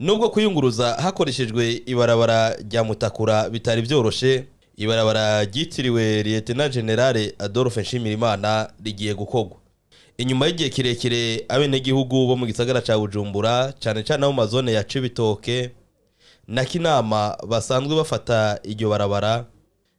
Nubwo kuyunguruza hakoreshejwe ibarabara rya Mutakura bitari byoroshe, ibarabara ryitiriwe Lieutenant General Adolphe Nshimirimana rigiye gukorwa. Inyuma y'igihe kirekire abenegihugu bo mu gisagara ca Bujumbura cyane cyane mu mazone ya Cibitoke na Kinama basanzwe bafata iryo barabara,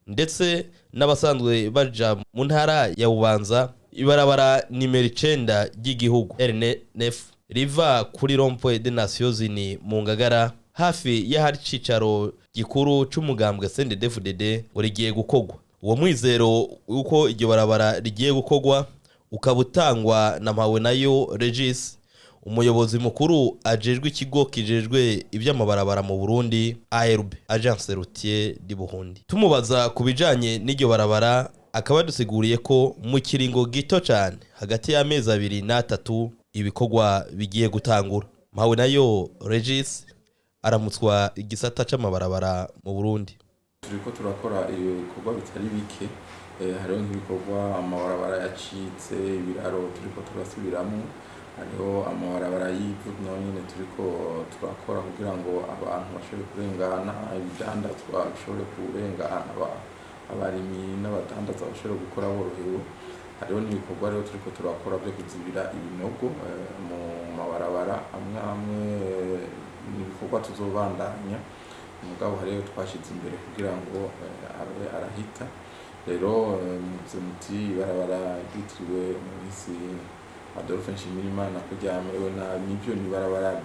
ndetse n'abasanzwe baja mu ntara ya Bubanza, ibarabara nimero 9 ry'igihugu RN9 riva kuri Rond-Point des Nations Unies mu Ngagara hafi y'ahari cicaro gikuru c'umugambwe CNDD-FDD rigiye gukorwa. Uwo mwizero uko iryo barabara rigiye gukorwa ukabutangwa na Mpawenayo Regis, umuyobozi mukuru ajejwe ikigo kijejwe iby'amabarabara mu Burundi ARB, Agence Routière du Burundi. Tumubaza kubijanye n'iryo barabara akaba dusiguriye ko mu kiringo gito cyane hagati y'amezi 2 na 3 ibikorwa bigiye gutangura. Mpawenayo Regis aramutswa igisata c'amabarabara mu Burundi. Turiko turakora ibikorwa bitari bike, hariho nk'ibikorwa amabarabara yacitse, ibiraro turiko turasubiramo, hariho amabarabara y'ivu nyine turiko turakora kugira ngo abantu bashobore kurengana, ibidandazwa bishobore kurengana, abarimyi n'abadandaza bashobore gukora borohewe. Hariho n'ibikorwa rero turiko turakora byo kuzibira ibinogo mu mabarabara amwe n'ibikorwa tuzobandanya. Umugabo hariyo twashize imbere kugira ngo abe arahita. Rero muti barabara ryitiriwe Umwisi Adolphe Nshimirimana kujyamewe na nibyo ni barabara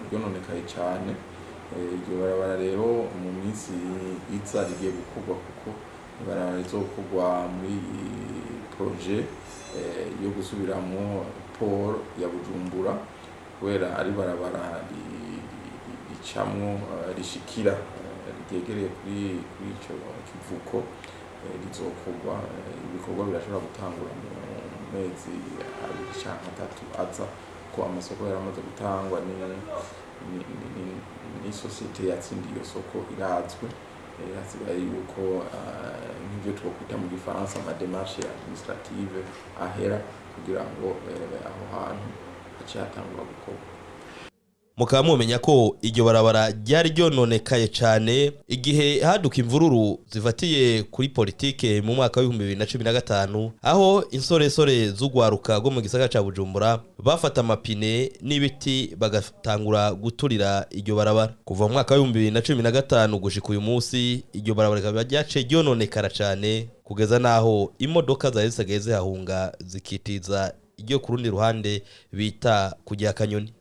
ryononekaye cyane. Iryo barabara rero mu minsi iza rigiye gukorwa kuko barabara rizokorwa muri projet yo gusubiramo port ya Bujumbura, kubera ari barabara ricamwo rishikira ryegereye kuri ico kivuko rizokorwa. Ibikorwa birashobora gutangura mu mezi 2-3 aza ko amasoko yaramaze gutangwa ni societe yatsindiye iyo soko irazwe. Hasigaye yuko nk'ibyo twokwita mu Gifaransa ama démarche administrative ahera kugira ngo aho hantu hacatangura gukorwa. Mukaba mumenya ko iryo barabara ryari ryononekaye cyane igihe haduka imvururu zifatiye kuri politike mu mwaka wa 2015, aho insoresore z'ugwaruka rwo mu gisagara ca Bujumbura bafata amapine n'ibiti bagatangura guturira iryo barabara. Kuva mu mwaka wa 2015 gushika uyu munsi iryo barabara rikaba ryace ryononekara cyane kugeza naho imodoka zari zisagaye zihahunga zikitiza iryo ku rundi ruhande bita kujya Kanyoni.